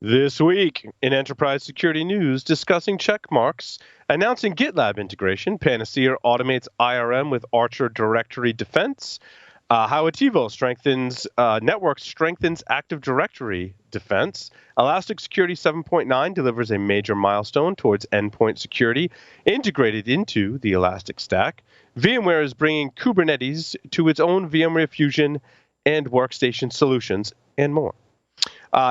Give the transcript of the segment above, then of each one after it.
This week in enterprise security news, discussing Checkmarx, announcing GitLab integration, Panaseer Automates IRM with Archer Directory Defense, how Attivo strengthens Active Directory defense, Elastic Security 7.9 delivers a major milestone towards endpoint security integrated into the Elastic Stack, VMware is bringing Kubernetes to its own VMware Fusion and Workstation solutions, and more.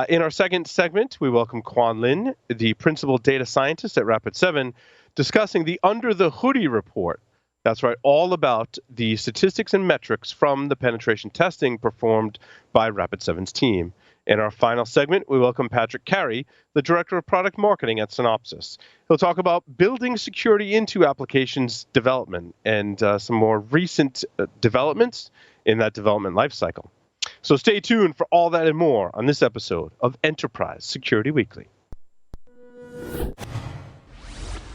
In our second segment, we welcome Quan Lin, the principal data scientist at Rapid7, discussing the Under the Hoodie report. That's right, all about the statistics and metrics from the penetration testing performed by Rapid7's team. In our final segment, we welcome Patrick Carey, the director of product marketing at Synopsys. He'll talk about building security into applications development and some more recent developments in that development lifecycle. So stay tuned for all that and more on this episode of Enterprise Security Weekly.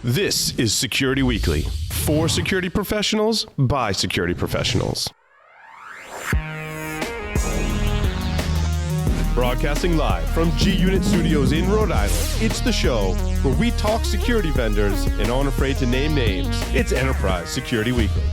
This is Security Weekly, for security professionals, by security professionals. Broadcasting live from G-Unit Studios in Rhode Island, it's the show where we talk security vendors and aren't afraid to name names. It's Enterprise Security Weekly.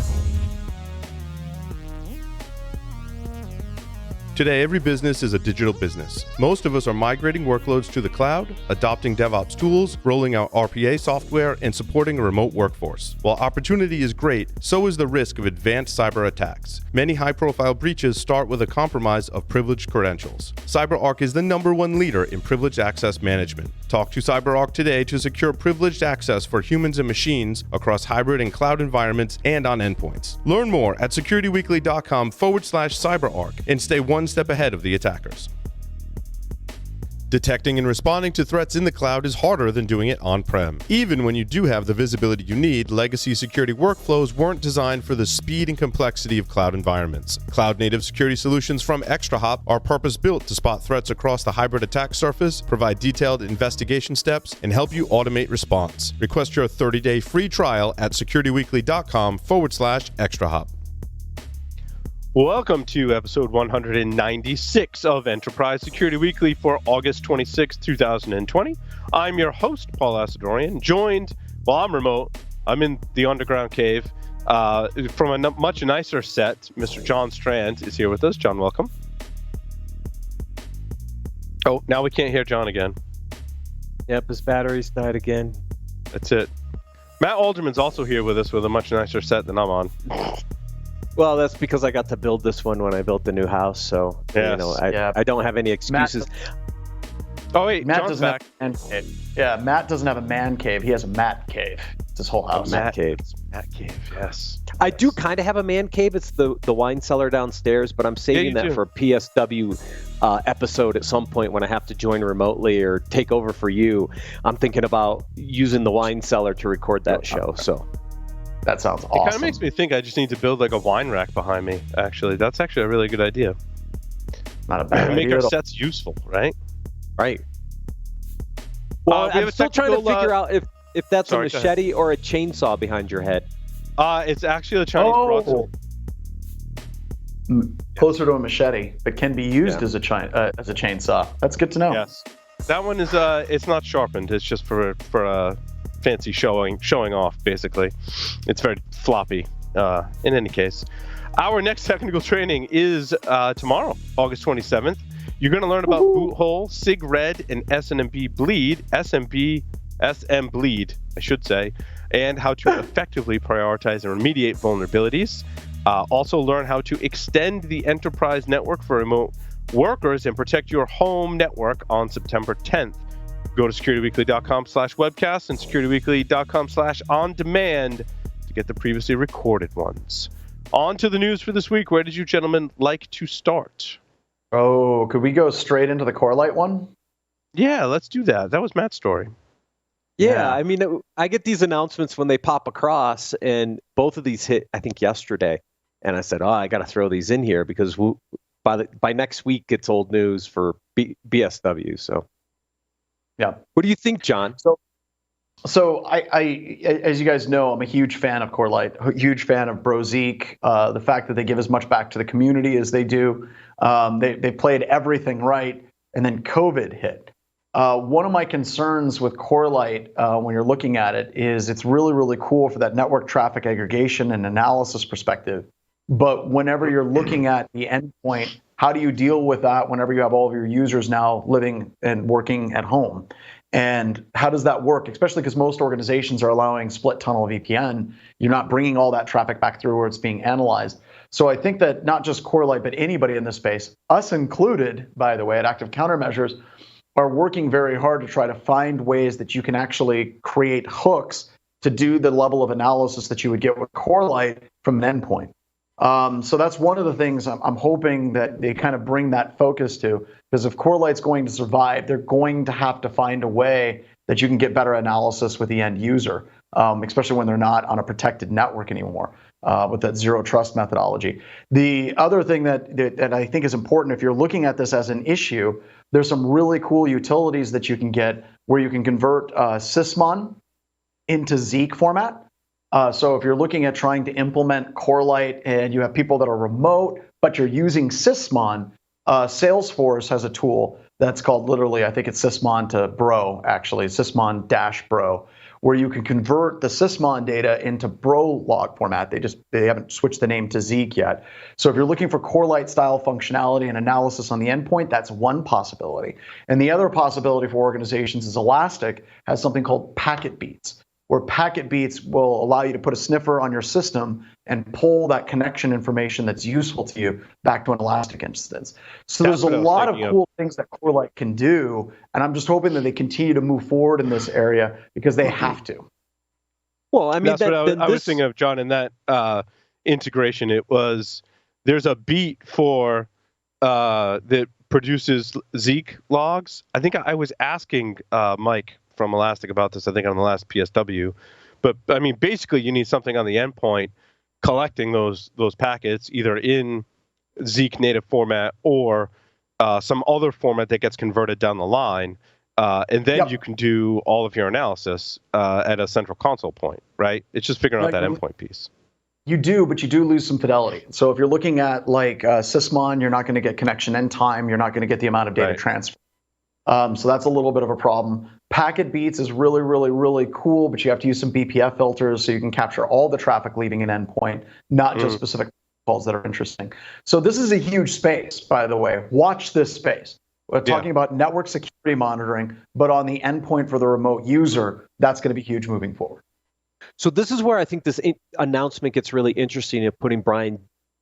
Today, every business is a digital business. Most of us are migrating workloads to the cloud, adopting DevOps tools, rolling out RPA software, and supporting a remote workforce. While opportunity is great, so is the risk of advanced cyber attacks. Many high-profile breaches start with a compromise of privileged credentials. CyberArk is the #1 leader in privileged access management. Talk to CyberArk today to secure privileged access for humans and machines across hybrid and cloud environments and on endpoints. Learn more at securityweekly.com/CyberArk and stay one step ahead of the attackers. Detecting and responding to threats in the cloud is harder than doing it on-prem. Even when you do have the visibility you need, legacy security workflows weren't designed for the speed and complexity of cloud environments. Cloud-native security solutions from ExtraHop are purpose-built to spot threats across the hybrid attack surface, provide detailed investigation steps, and help you automate response. Request your 30-day free trial at securityweekly.com/ExtraHop. Welcome to episode 196 of Enterprise Security Weekly for August 26, 2020. I'm your host, Paul Asadorian, joined, well, I'm remote. I'm in the underground cave. From a much nicer set, Mr. John Strand is here with us. John, welcome. Oh, now we can't hear John again. Yep, his battery's died again. That's it. Matt Alderman's also here with us with a much nicer set than I'm on. Well, that's because I got to build this one when I built the new house, so yes. I don't have any excuses. Matt John's back. Matt doesn't have a man cave. He has a Matt cave. It's his whole house. Matt cave, yes. I do kind of have a man cave. It's the wine cellar downstairs, but I'm saving that for a PSW episode at some point when I have to join remotely or take over for you. I'm thinking about using the wine cellar to record that show. So. That sounds awesome. It kind of makes me think I just need to build like a wine rack behind me, actually. That's actually a really good idea. Not a bad idea. Make our sets useful, right? Right. Well, I'm still trying to figure out if that's a machete or a chainsaw behind your head. It's actually a Chinese broadsword. Closer to a machete, but can be used as a chainsaw. That's good to know. Yes. That one is it's not sharpened. It's just for fancy showing off, basically. It's very floppy. In any case, our next technical training is tomorrow, August 27th. You're going to learn about boot hole, SIG Red, and SMB bleed, SM bleed, I should say, and how to effectively prioritize and remediate vulnerabilities. Also learn how to extend the enterprise network for remote workers and protect your home network on September 10th. Go to securityweekly.com/webcast and securityweekly.com/on-demand to get the previously recorded ones. On to the news for this week. Where did you gentlemen like to start? Oh, could we go straight into the Corelight one? Yeah, let's do that. That was Matt's story. Yeah, I mean, I get these announcements when they pop across, and both of these hit, I think, yesterday. And I said, I got to throw these in here because by next week, it's old news for BSW. So. Yeah. What do you think, John? So I, as you guys know, I'm a huge fan of Corelight, a huge fan of Zeek. The fact that they give as much back to the community as they do. They played everything right, and then COVID hit. One of my concerns with Corelight when you're looking at it is it's really, really cool for that network traffic aggregation and analysis perspective. But whenever you're looking at the endpoint, how do you deal with that whenever you have all of your users now living and working at home? And how does that work? Especially because most organizations are allowing split tunnel VPN. You're not bringing all that traffic back through where it's being analyzed. So I think that not just Corelight, but anybody in this space, us included, by the way, at Active Countermeasures, are working very hard to try to find ways that you can actually create hooks to do the level of analysis that you would get with Corelight from an endpoint. So that's one of the things I'm hoping that they kind of bring that focus to, because if Corelight's going to survive, they're going to have to find a way that you can get better analysis with the end user, especially when they're not on a protected network anymore with that zero trust methodology. The other thing that I think is important, if you're looking at this as an issue, there's some really cool utilities that you can get where you can convert Sysmon into Zeek format. So if you're looking at trying to implement Corelight and you have people that are remote, but you're using Sysmon, Salesforce has a tool that's called literally, I think it's Sysmon to Bro, actually, Sysmon-Bro, where you can convert the Sysmon data into Bro log format. They haven't switched the name to Zeek yet. So if you're looking for Corelight style functionality and analysis on the endpoint, that's one possibility. And the other possibility for organizations is Elastic has something called packet beats, where packet beats will allow you to put a sniffer on your system and pull that connection information that's useful to you back to an Elastic instance. So there's a lot of cool things that Corelight can do, and I'm just hoping that they continue to move forward in this area because they have to. Well, I mean, that's what I was thinking of, John, in that integration. There's a beat for that produces Zeek logs. I think I was asking Mike from Elastic about this, I think on the last PSW, but I mean, basically you need something on the endpoint collecting those packets either in Zeek native format or some other format that gets converted down the line, and then you can do all of your analysis at a central console point, right? It's just figuring out that endpoint piece. You do, but you do lose some fidelity. So if you're looking at like Sysmon, you're not going to get connection end time, you're not going to get the amount of data transfer. So that's a little bit of a problem. Packet beats is really, really, really cool, but you have to use some BPF filters so you can capture all the traffic leaving an endpoint, not just specific calls that are interesting. So this is a huge space, by the way. Watch this space. We're talking about network security monitoring, but on the endpoint for the remote user, that's going to be huge moving forward. So this is where I think this announcement gets really interesting in putting Brian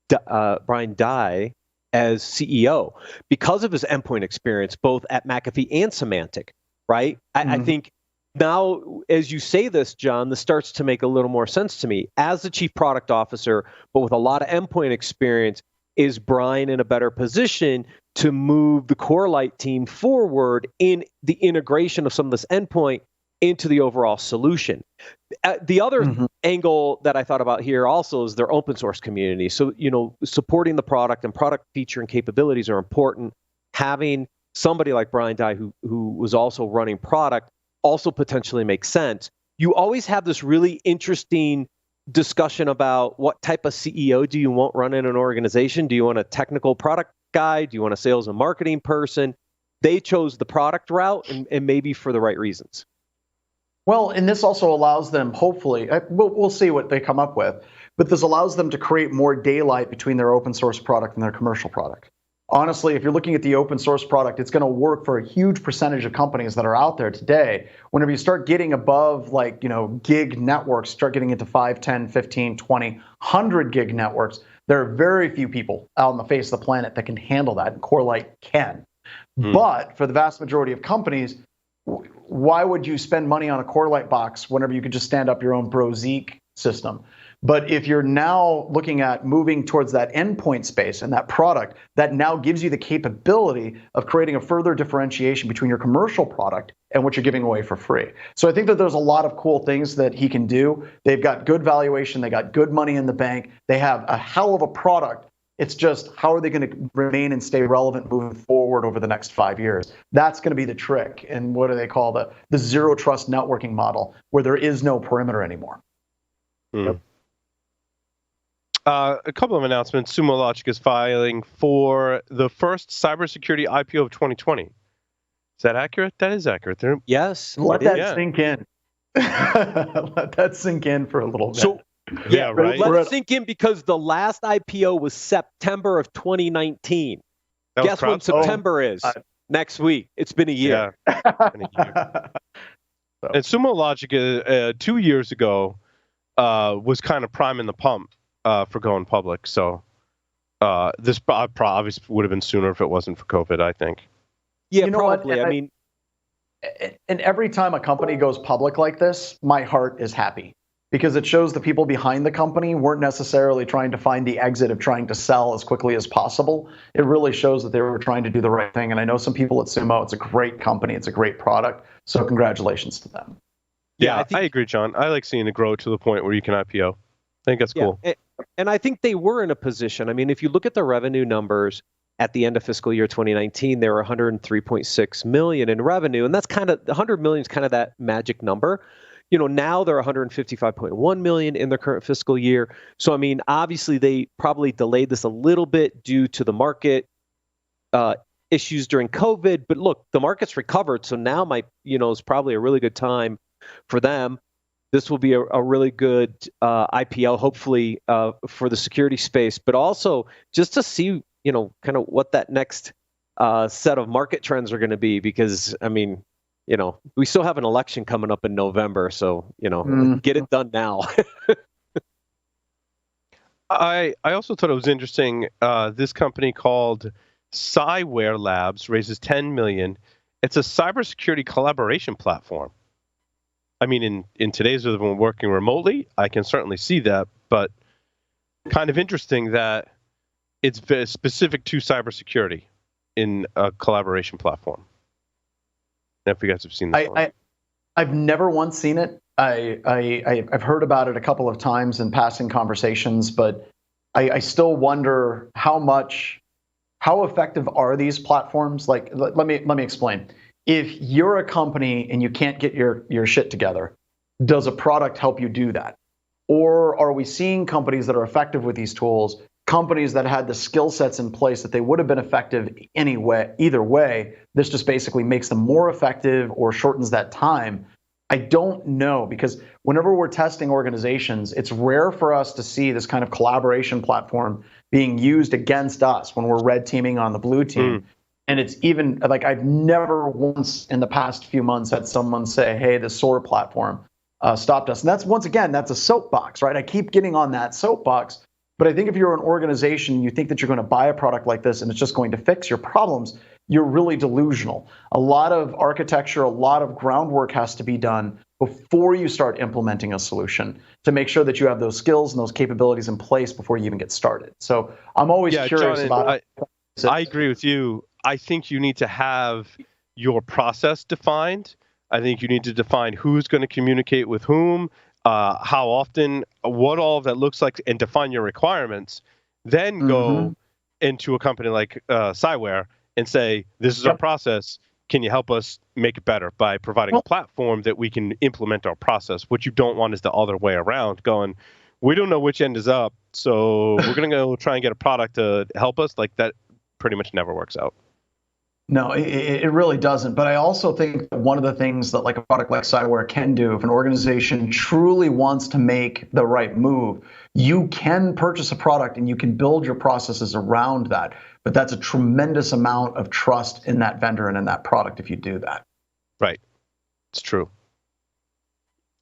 Dye as CEO because of his endpoint experience, both at McAfee and Symantec, right? I think now, as you say this, John, this starts to make a little more sense to me. As the chief product officer, but with a lot of endpoint experience, is Brian in a better position to move the Corelight team forward in the integration of some of this endpoint into the overall solution? The other angle that I thought about here also is their open source community. So, supporting the product and product feature and capabilities are important. Having somebody like Brian Dye, who was also running product, also potentially makes sense. You always have this really interesting discussion about what type of CEO do you want running an organization? Do you want a technical product guy? Do you want a sales and marketing person? They chose the product route, and maybe for the right reasons. Well, and this also allows them, hopefully, we'll see what they come up with, but this allows them to create more daylight between their open source product and their commercial product. Honestly, if you're looking at the open source product, it's going to work for a huge percentage of companies that are out there today. Whenever you start getting above gig networks, start getting into 5, 10, 15, 20, 100 gig networks, there are very few people out on the face of the planet that can handle that, and Corelight can. But for the vast majority of companies, why would you spend money on a Corelight box whenever you could just stand up your own Bro Zeek system? But if you're now looking at moving towards that endpoint space and that product, that now gives you the capability of creating a further differentiation between your commercial product and what you're giving away for free. So I think that there's a lot of cool things that he can do. They've got good valuation. They got good money in the bank. They have a hell of a product. It's just, how are they going to remain and stay relevant moving forward over the next 5 years? That's going to be the trick. And what do they call the zero trust networking model, where there is no perimeter anymore? Yep. A couple of announcements. Sumo Logic is filing for the first cybersecurity IPO of 2020. Is that accurate? That is accurate. Yes. Let that sink in. Let that sink in for a little bit. So, yeah, right. Let it sink in because the last IPO was September of 2019. Guess when September is? Next week. It's been a year. Yeah. And Sumo Logic 2 years ago was kind of priming the pump for going public. So this obviously would have been sooner if it wasn't for COVID, I think. Yeah, probably. I mean, and every time a company goes public like this, my heart is happy because it shows the people behind the company weren't necessarily trying to find the exit of trying to sell as quickly as possible. It really shows that they were trying to do the right thing. And I know some people at Sumo, it's a great company. It's a great product. So congratulations to them. Yeah, I agree, John. I like seeing it grow to the point where you can IPO. I think that's cool. And I think they were in a position. I mean, if you look at the revenue numbers at the end of fiscal year 2019, they were 103.6 million in revenue. And that's kind of, 100 million is kind of that magic number. You know, now they're 155.1 million in their current fiscal year. So, I mean, obviously they probably delayed this a little bit due to the market issues during COVID. But look, the market's recovered. So now is probably a really good time for them. This will be a really good IPO, hopefully, for the security space, but also just to see, kind of what that next set of market trends are going to be. Because, I mean, we still have an election coming up in November, so, get it done now. I also thought it was interesting. This company called Cyware Labs raises 10 million. It's a cybersecurity collaboration platform. I mean, in today's world, when working remotely, I can certainly see that, but kind of interesting that it's very specific to cybersecurity in a collaboration platform. If you guys have seen that, I've never once seen it. I've heard about it a couple of times in passing conversations, but I still wonder how effective are these platforms? Like, let me explain. If you're a company and you can't get your shit together, does a product help you do that? Or are we seeing companies that are effective with these tools, companies that had the skill sets in place that they would have been effective anyway, either way, this just basically makes them more effective or shortens that time? I don't know, because whenever we're testing organizations, it's rare for us to see this kind of collaboration platform being used against us when we're red teaming on the blue team. And it's even like I've never once in the past few months had someone say, hey, the SOAR platform stopped us. And that's, once again, that's a soapbox, right? I keep getting on that soapbox. But I think if you're an organization, you think that you're going to buy a product like this and it's just going to fix your problems, you're really delusional. A lot of architecture, a lot of groundwork has to be done before you start implementing a solution to make sure that you have those skills and those capabilities in place before you even get started. So I'm always curious John, about it. I agree with you. I think you need to have your process defined. I think you need to define who's going to communicate with whom, how often, what all of that looks like, and define your requirements. Then go into a company like Cyware and say, this is our process. Can you help us make it better by providing a platform that we can implement our process? What you don't want is the other way around, going, we don't know which end is up, so we're going to go try and get a product to help us. Like, that pretty much never works out. No, it really doesn't. But I also think that one of the things that like a product like Cyware can do, if an organization truly wants to make the right move, you can purchase a product and you can build your processes around that. But that's a tremendous amount of trust in that vendor and in that product if you do that. Right. It's true.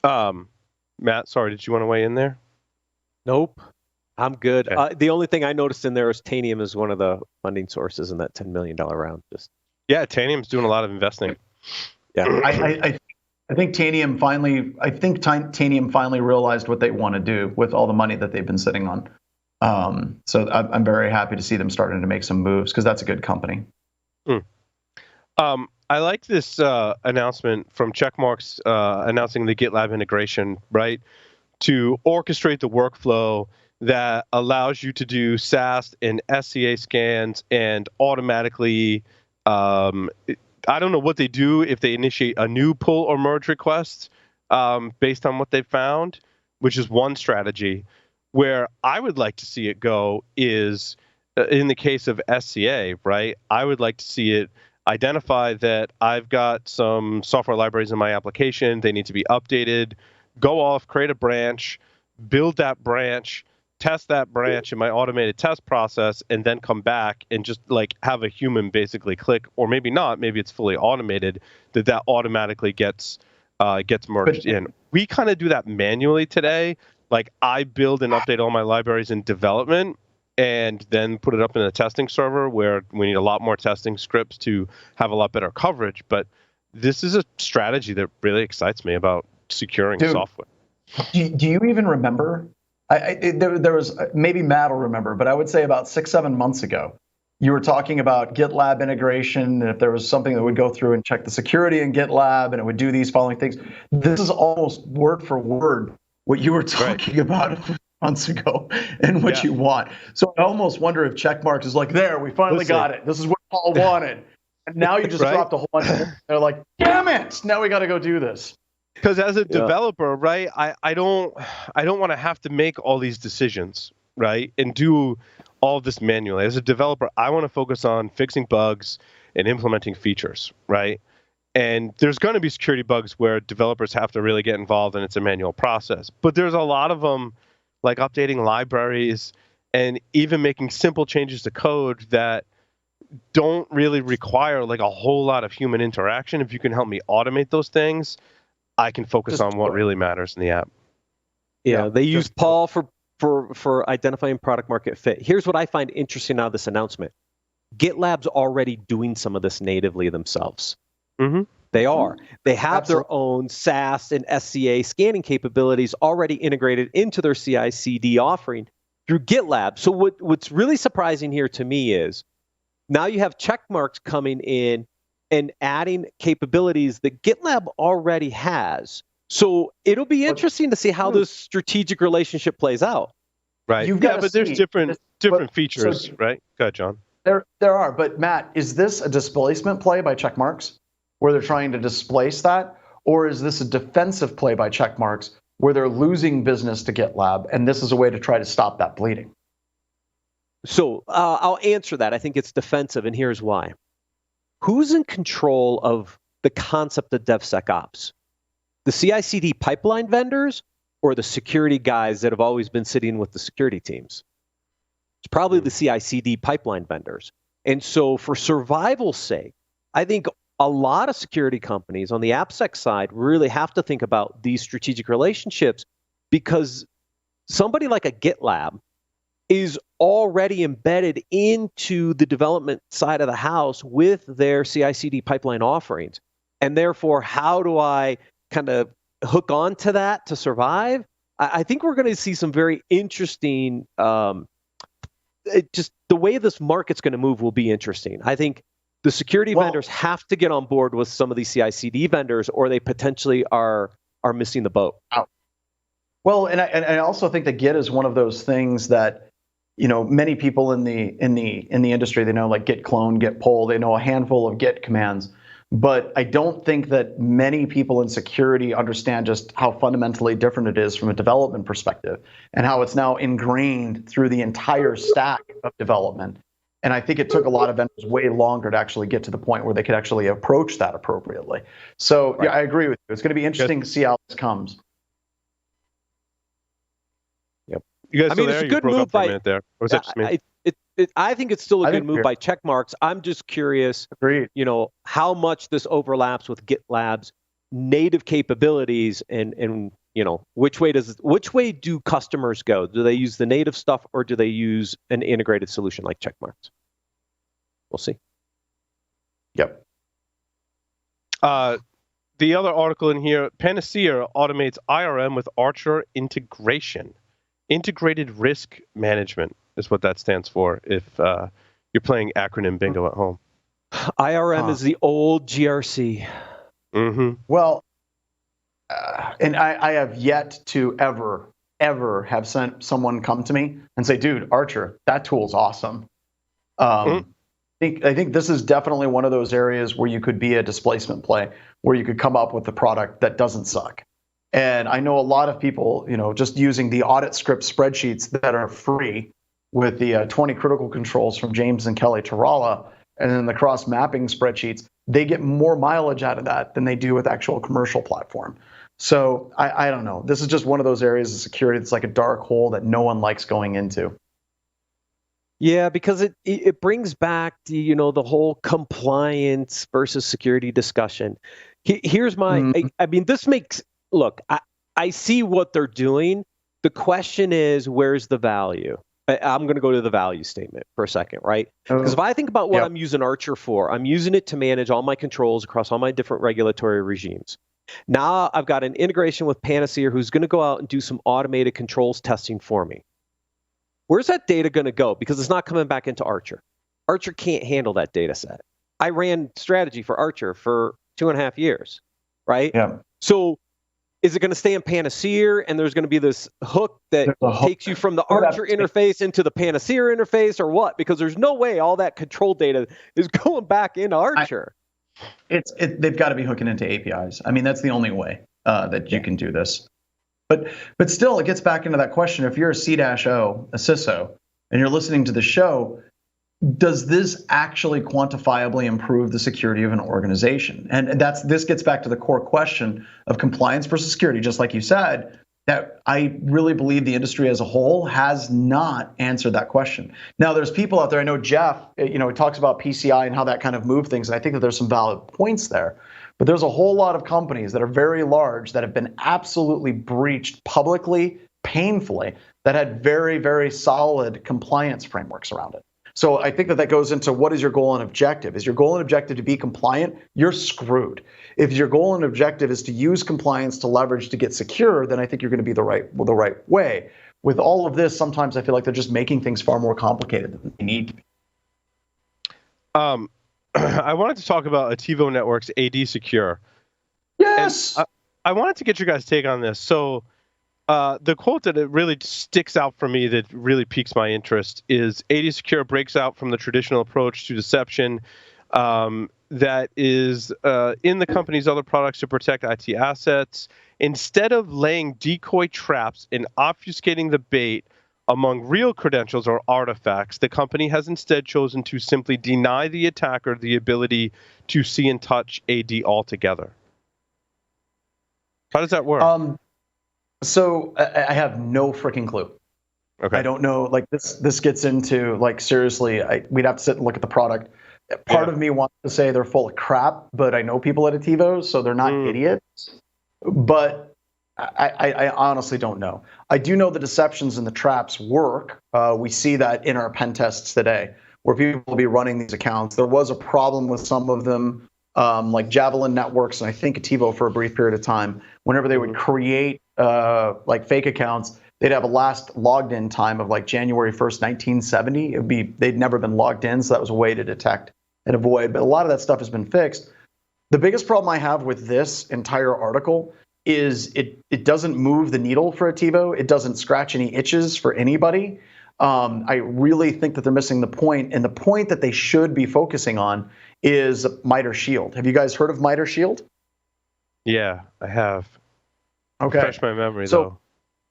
Matt, sorry, did you want to weigh in there? Nope. I'm good. Okay. The only thing I noticed in there is Tanium is one of the funding sources in that $10 million round. Yeah, Tanium's doing a lot of investing. Yeah, I think Tanium finally realized what they want to do with all the money that they've been sitting on. So I'm very happy to see them starting to make some moves because that's a good company. I like this announcement from Checkmarx announcing the GitLab integration, right? To orchestrate the workflow that allows you to do SAST and SCA scans and automatically, I don't know what they do if they initiate a new pull or merge request based on what they found, which is one strategy. Where I would like to see it go is in the case of SCA, right? I would like to see it identify that I've got some software libraries in my application, they need to be updated, go off, create a branch, build that branch, test that branch in my automated test process, and then come back and just like have a human basically click, or maybe not, maybe it's fully automated, that automatically gets merged in. We kind of do that manually today. Like I build and update all my libraries in development and then put it up in a testing server where we need a lot more testing scripts to have a lot better coverage. But this is a strategy that really excites me about securing software. Do you even remember? There was, maybe Matt will remember, but I would say about 6-7 months ago, you were talking about GitLab integration, and if there was something that would go through and check the security in GitLab, and it would do these following things. This is almost word for word what you were talking about months ago and what you want. So I almost wonder if Checkmarx is like, there, we finally got it. This is what Paul wanted. And now you just dropped a whole bunch of them. They're like, damn it, now we got to go do this. Because as a developer, right, I don't want to have to make all these decisions, right, and do all of this manually. As a developer, I want to focus on fixing bugs and implementing features, right? And there's going to be security bugs where developers have to really get involved and it's a manual process. But there's a lot of them, like updating libraries and even making simple changes to code that don't really require like a whole lot of human interaction. If you can help me automate those things, I can focus on what really matters in the app. Yeah, they use Paul for identifying product market fit. Here's what I find interesting out of this announcement. GitLab's already doing some of this natively themselves. Mm-hmm. They are. They have their own SaaS and SCA scanning capabilities already integrated into their CI/CD offering through GitLab. So what's really surprising here to me is now you have Checkmarx coming in and adding capabilities that GitLab already has. So it'll be interesting to see how this strategic relationship plays out. Right. But there's different features, right? Go ahead, John. There are. But Matt, is this a displacement play by Checkmarx where they're trying to displace that? Or is this a defensive play by Checkmarx where they're losing business to GitLab and this is a way to try to stop that bleeding? So I'll answer that. I think it's defensive, and here's why. Who's in control of the concept of DevSecOps? The CI/CD pipeline vendors or the security guys that have always been sitting with the security teams? It's probably the CI/CD pipeline vendors. And so for survival's sake, I think a lot of security companies on the AppSec side really have to think about these strategic relationships because somebody like a GitLab is already embedded into the development side of the house with their CI/CD pipeline offerings. And therefore, how do I kind of hook on to that to survive? I think we're going to see some very interesting, just the way this market's going to move will be interesting. I think the security vendors have to get on board with some of these CI/CD vendors or they potentially are missing the boat. Well, and I also think that Git is one of those things that, you know, many people in the industry, they know like git clone, git pull, they know a handful of Git commands. But I don't think that many people in security understand just how fundamentally different it is from a development perspective and how it's now ingrained through the entire stack of development. And I think it took a lot of vendors way longer to actually get to the point where they could actually approach that appropriately. So yeah, I agree with you. It's going to be interesting to see how this comes. Yep. You guys, I mean, it's a good move by there. Or was that just me? I think it's still a good move by Checkmarx. I'm just curious, you know, how much this overlaps with GitLab's native capabilities, and you know, which way do customers go? Do they use the native stuff or do they use an integrated solution like Checkmarx? We'll see. Yep. The other article in here: Panaseer automates IRM with Archer integration. Integrated risk management is what that stands for if you're playing acronym bingo at home. IRM is the old GRC. Mm-hmm. Well, and I have yet to ever have sent someone come to me and say, dude, Archer, that tool's awesome. I think this is definitely one of those areas where you could be a displacement play, where you could come up with a product that doesn't suck. And I know a lot of people, you know, just using the audit script spreadsheets that are free with the 20 critical controls from James and Kelly Tarala, and then the cross mapping spreadsheets, they get more mileage out of that than they do with actual commercial platform. So I don't know. This is just one of those areas of security that's like a dark hole that no one likes going into. Yeah, because it brings back the whole compliance versus security discussion. Here's my I mean, this makes look. I see what they're doing. The question is, where's the value? I'm going to go to the value statement for a second, right? Because if I think about what I'm using Archer for, I'm using it to manage all my controls across all my different regulatory regimes. Now I've got an integration with Panaseer who's going to go out and do some automated controls testing for me. Where's that data going to go? Because it's not coming back into Archer. Archer can't handle that data set. I ran strategy for Archer for 2.5 years, right? Yeah. So is it going to stay in Panaseer and there's going to be this hook that takes you from the Archer interface into the Panaseer interface or what? Because there's no way all that control data is going back into Archer. They've got to be hooking into APIs. I mean, that's the only way that you can do this. But still, it gets back into that question. If you're a C-O, a CISO, and you're listening to the show, does this actually quantifiably improve the security of an organization? And this gets back to the core question of compliance versus security, just like you said, that I really believe the industry as a whole has not answered that question. Now, there's people out there, I know Jeff, he talks about PCI and how that kind of moved things, and I think that there's some valid points there. But there's a whole lot of companies that are very large that have been absolutely breached publicly, painfully, that had very, very solid compliance frameworks around it. So I think that goes into what is your goal and objective. Is your goal and objective to be compliant? You're screwed. If your goal and objective is to use compliance to leverage to get secure, then I think you're going to be the right way. With all of this, sometimes I feel like they're just making things far more complicated than they need to be. I wanted to talk about Attivo Network's AD Secure. Yes. I wanted to get your guys' take on this. So the quote that it really sticks out for me that really piques my interest is AD Secure breaks out from the traditional approach to deception that is in the company's other products to protect IT assets. Instead of laying decoy traps and obfuscating the bait among real credentials or artifacts, the company has instead chosen to simply deny the attacker the ability to see and touch AD altogether. How does that work? So I have no freaking clue. Okay. I don't know. Like this gets into like seriously. We'd have to sit and look at the product. Part of me wants to say they're full of crap, but I know people at Attivo, so they're not idiots. But I honestly don't know. I do know the deceptions and the traps work. We see that in our pen tests today, where people will be running these accounts. There was a problem with some of them, like Javelin Networks, and I think Attivo for a brief period of time. Whenever they would create like fake accounts, they'd have a last logged in time of like January 1st, 1970. They'd never been logged in, so that was a way to detect and avoid. But a lot of that stuff has been fixed. The biggest problem I have with this entire article is it doesn't move the needle for Attivo. It doesn't scratch any itches for anybody. I really think that they're missing the point, and the point that they should be focusing on is MITRE Shield. Have you guys heard of MITRE Shield? Yeah, I have. Okay. Refresh my memory though.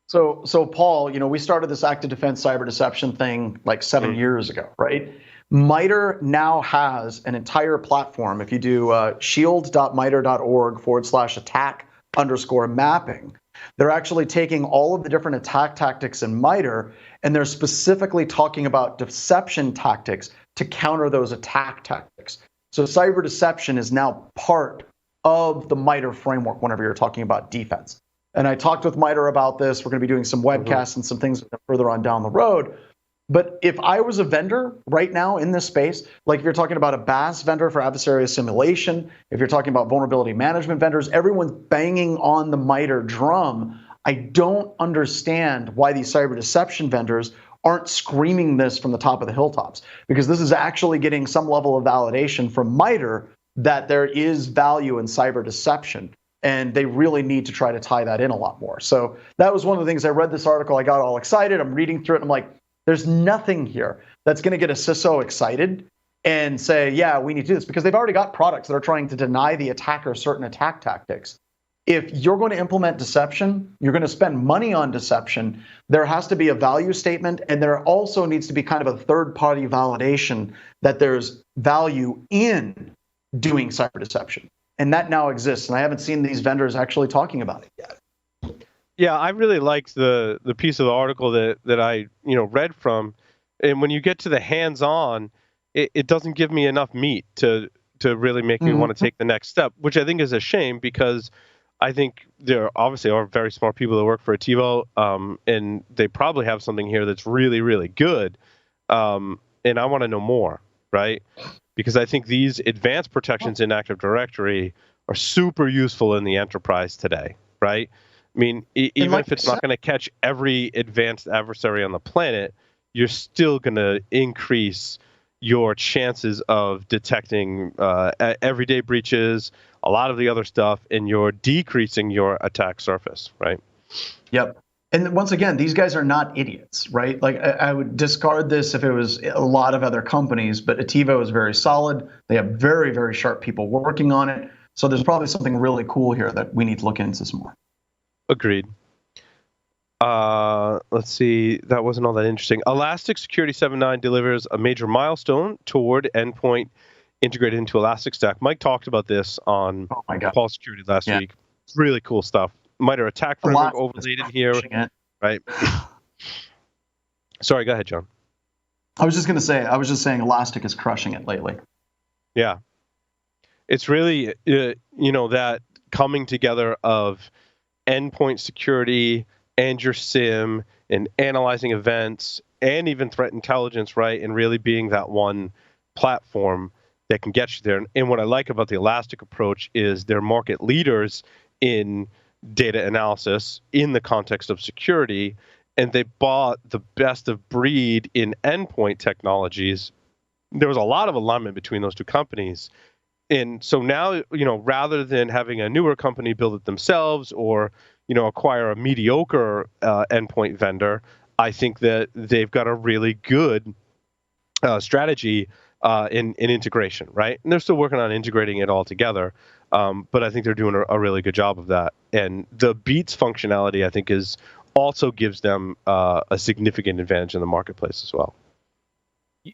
So Paul, we started this active defense cyber deception thing like 7 years ago, right? MITRE now has an entire platform. If you do shield.mitre.org/attack_mapping, they're actually taking all of the different attack tactics in MITRE, and they're specifically talking about deception tactics to counter those attack tactics. So cyber deception is now part of the MITRE framework whenever you're talking about defense. And I talked with MITRE about this. We're going to be doing some webcasts and some things further on down the road. But if I was a vendor right now in this space, like if you're talking about a BAS vendor for adversarial simulation, if you're talking about vulnerability management vendors, everyone's banging on the MITRE drum. I don't understand why these cyber deception vendors aren't screaming this from the top of the hilltops, because this is actually getting some level of validation from MITRE that there is value in cyber deception. And they really need to try to tie that in a lot more. So that was one of the things I read this article. I got all excited. I'm reading through it. And I'm like, there's nothing here that's going to get a CISO excited and say, yeah, we need to do this, because they've already got products that are trying to deny the attacker certain attack tactics. if you're going to implement deception, you're going to spend money on deception, there has to be a value statement, and there also needs to be kind of a third-party validation that there's value in doing cyber deception. And that now exists, and I haven't seen these vendors actually talking about it yet. Yeah, I really liked the piece of the article that I read from, and when you get to the hands-on, it doesn't give me enough meat to really make me want to take the next step, which I think is a shame, because I think there obviously are very smart people that work for Attivo, and they probably have something here that's really, really good, and I want to know more, right? Because I think these advanced protections in Active Directory are super useful in the enterprise today, right? I mean, even if it's not going to catch every advanced adversary on the planet, you're still going to increase your chances of detecting everyday breaches, a lot of the other stuff, and you're decreasing your attack surface, right? Yep. And once again, these guys are not idiots, right? Like, I would discard this if it was a lot of other companies, but Attivo is very solid. They have very, very sharp people working on it. So there's probably something really cool here that we need to look into some more. Agreed. Let's see. That wasn't all that interesting. Elastic Security 7.9 delivers a major milestone toward endpoint integrated into Elastic Stack. Mike talked about this on Paul Security last week. It's really cool stuff. MITRE ATT&CK framework overlaid in here, right? Sorry, go ahead, John. I was just saying Elastic is crushing it lately. Yeah. It's really, that coming together of endpoint security and your SIEM and analyzing events and even threat intelligence, right? And really being that one platform that can get you there. And what I like about the Elastic approach is they're market leaders in data analysis in the context of security, and they bought the best of breed in endpoint technologies. There was a lot of alignment between those two companies. And so now, rather than having a newer company build it themselves or, acquire a mediocre endpoint vendor, I think that they've got a really good strategy in integration, right? And they're still working on integrating it all together. But I think they're doing a really good job of that. And the Beats functionality, I think, also gives them a significant advantage in the marketplace as well.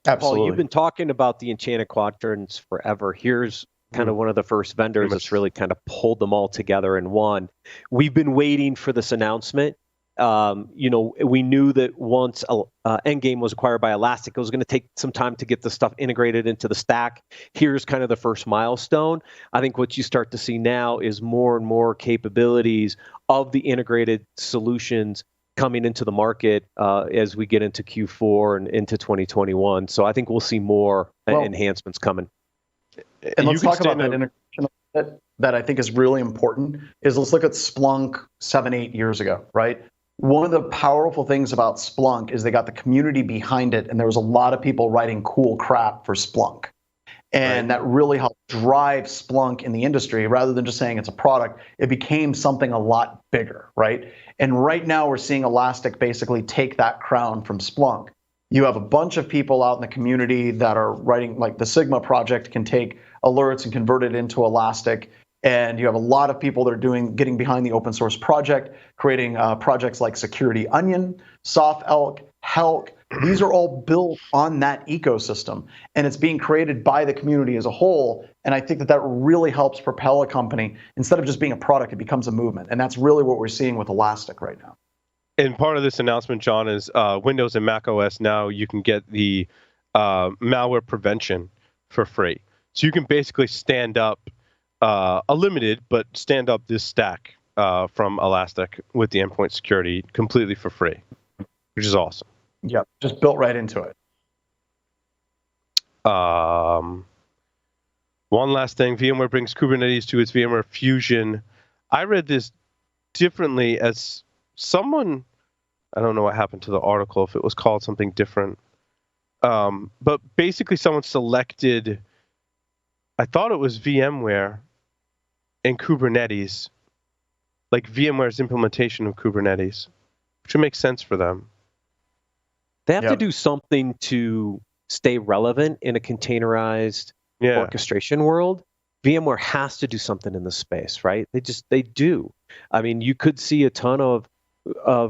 Absolutely. Paul, you've been talking about the Enchanted Quadrants forever. Here's kind of one of the first vendors that's really kind of pulled them all together in one. We've been waiting for this announcement. We knew that once Endgame was acquired by Elastic, it was going to take some time to get the stuff integrated into the stack. Here's kind of the first milestone. I think what you start to see now is more and more capabilities of the integrated solutions coming into the market as we get into Q4 and into 2021. So I think we'll see more enhancements coming. And let's talk about that integration that I think is really important. Let's look at Splunk 7-8 years ago, right? One of the powerful things about Splunk is they got the community behind it, and there was a lot of people writing cool crap for Splunk. And that really helped drive Splunk in the industry. Rather than just saying it's a product, it became something a lot bigger, right? And right now we're seeing Elastic basically take that crown from Splunk. You have a bunch of people out in the community that are writing, like the Sigma project can take alerts and convert it into Elastic. And you have a lot of people that are getting behind the open source project, creating projects like Security Onion, SoftElk, Helk. These are all built on that ecosystem, and it's being created by the community as a whole. And I think that really helps propel a company. Instead of just being a product, it becomes a movement. And that's really what we're seeing with Elastic right now. And part of this announcement, John, is Windows and Mac OS now you can get the malware prevention for free. So you can basically stand up a limited, but stand up this stack from Elastic with the endpoint security completely for free, which is awesome. Yep, just built right into it. One last thing, VMware brings Kubernetes to its VMware Fusion. I read this differently as someone, I don't know what happened to the article, if it was called something different. But basically someone selected, I thought it was VMware and Kubernetes, like VMware's implementation of Kubernetes, which would make sense for them. They have to do something to stay relevant in a containerized orchestration world. VMware has to do something in this space, right? They do. I mean, you could see a ton of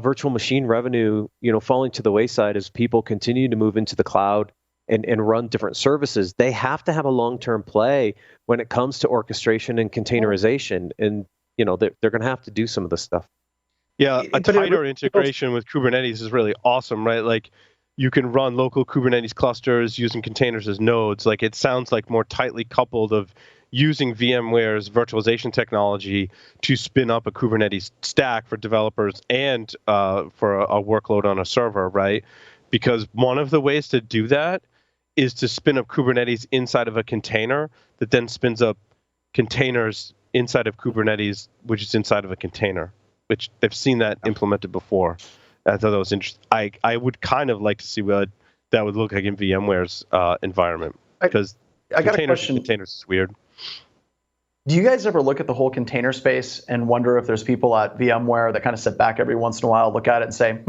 virtual machine revenue, falling to the wayside as people continue to move into the cloud and run different services. They have to have a long-term play when it comes to orchestration and containerization, and they're going to have to do some of this stuff. Yeah, a tighter integration with Kubernetes is really awesome, right? Like, you can run local Kubernetes clusters using containers as nodes. Like, it sounds like more tightly coupled of using VMware's virtualization technology to spin up a Kubernetes stack for developers and for a workload on a server, right? Because one of the ways to do that is to spin up Kubernetes inside of a container that then spins up containers inside of Kubernetes, which is inside of a container, which they've seen that implemented before. I thought that was interesting. I would kind of like to see what that would look like in VMware's environment, because I got a question. Containers is weird. Do you guys ever look at the whole container space and wonder if there's people at VMware that kind of sit back every once in a while, look at it and say,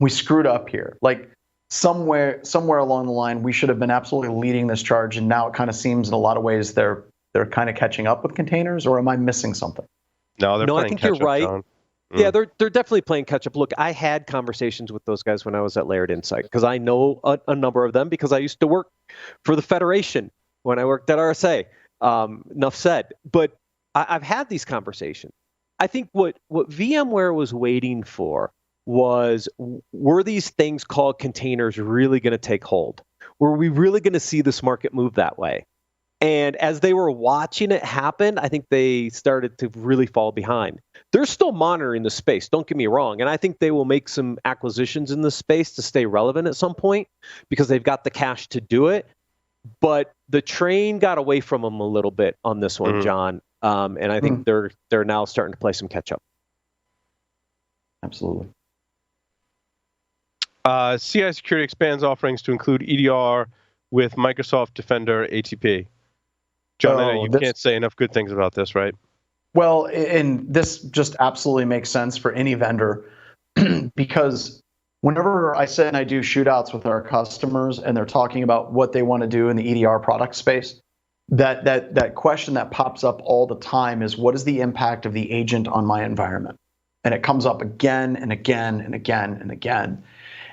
we screwed up here? Like, somewhere along the line, we should have been absolutely leading this charge, and now it kind of seems in a lot of ways they're kind of catching up with containers, or am I missing something? No, I think you're right. John. Yeah, they're definitely playing catch up. Look, I had conversations with those guys when I was at Layered Insight, because I know a number of them because I used to work for the Federation when I worked at RSA. Enough said. But I've had these conversations. I think what VMware was waiting for was, were these things called containers really going to take hold? Were we really going to see this market move that way? And as they were watching it happen, I think they started to really fall behind. They're still monitoring the space, don't get me wrong. And I think they will make some acquisitions in this space to stay relevant at some point, because they've got the cash to do it. But the train got away from them a little bit on this one, John. And I think they're now starting to play some catch up. Absolutely. CI Security expands offerings to include EDR with Microsoft Defender ATP. John, I know you can't say enough good things about this, right? Well, and this just absolutely makes sense for any vendor, because whenever I sit and I do shootouts with our customers and they're talking about what they want to do in the EDR product space, that question that pops up all the time is, what is the impact of the agent on my environment? And it comes up again and again and again and again.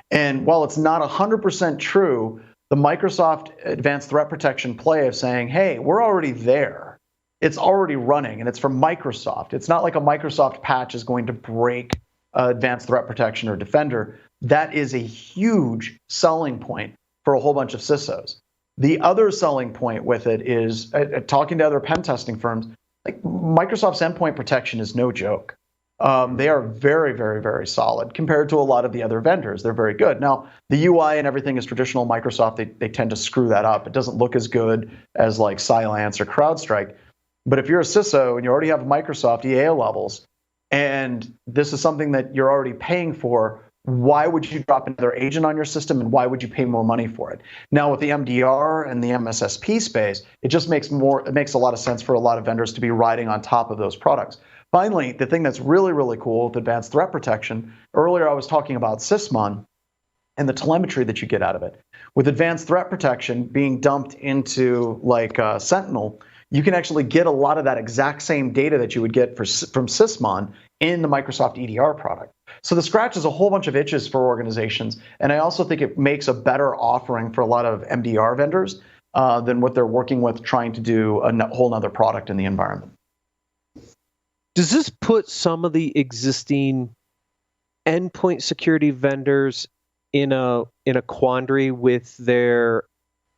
And while it's not 100% true, the Microsoft Advanced Threat Protection play of saying, hey, we're already there. It's already running, and it's from Microsoft. It's not like a Microsoft patch is going to break Advanced Threat Protection or Defender. That is a huge selling point for a whole bunch of CISOs. The other selling point with it is, talking to other pen testing firms, like, Microsoft's endpoint protection is no joke. They are very, very, very solid compared to a lot of the other vendors. They're very good. Now, the UI and everything is traditional Microsoft. They tend to screw that up. It doesn't look as good as like Cylance or CrowdStrike. But if you're a CISO and you already have Microsoft EA levels, and this is something that you're already paying for, why would you drop another agent on your system, and why would you pay more money for it? Now, with the MDR and the MSSP space, it just makes a lot of sense for a lot of vendors to be riding on top of those products. Finally, the thing that's really, really cool with Advanced Threat Protection, earlier I was talking about Sysmon and the telemetry that you get out of it. With Advanced Threat Protection being dumped into like Sentinel, you can actually get a lot of that exact same data that you would get from Sysmon in the Microsoft EDR product. So this scratches a whole bunch of itches for organizations, and I also think it makes a better offering for a lot of MDR vendors than what they're working with trying to do a whole other product in the environment. Does this put some of the existing endpoint security vendors in a quandary with their,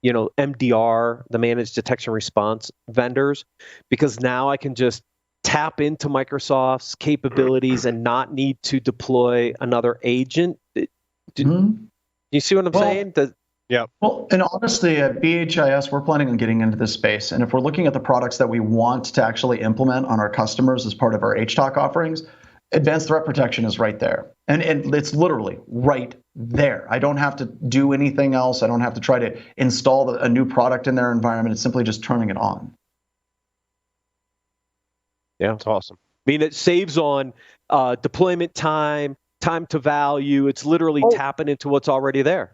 MDR, the managed detection response vendors? Because now I can just tap into Microsoft's capabilities and not need to deploy another agent. Do you see what I'm saying? Yeah. Well, and honestly, at BHIS, we're planning on getting into this space. And if we're looking at the products that we want to actually implement on our customers as part of our HTOC offerings, Advanced Threat Protection is right there. And it's literally right there. I don't have to do anything else. I don't have to try to install a new product in their environment. It's simply just turning it on. Yeah, it's awesome. I mean, it saves on deployment time to value. It's literally tapping into what's already there.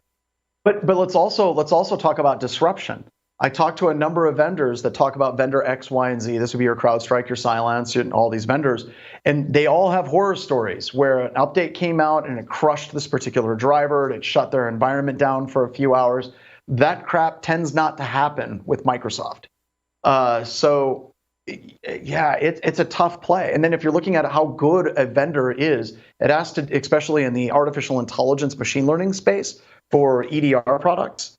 But let's also talk about disruption. I talked to a number of vendors that talk about vendor X, Y, and Z. This would be your CrowdStrike, your Cylance, and all these vendors. And they all have horror stories where an update came out and it crushed this particular driver, and it shut their environment down for a few hours. That crap tends not to happen with Microsoft. So yeah, it's a tough play. And then if you're looking at how good a vendor is, it has to, especially in the artificial intelligence machine learning space for EDR products,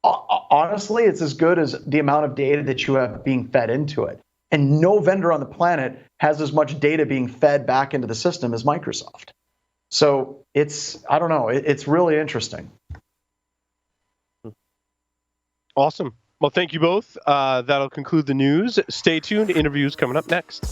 honestly, it's as good as the amount of data that you have being fed into it. And no vendor on the planet has as much data being fed back into the system as Microsoft. So I don't know, it's really interesting. Awesome. Well, thank you both. That'll conclude the news. Stay tuned. Interviews coming up next.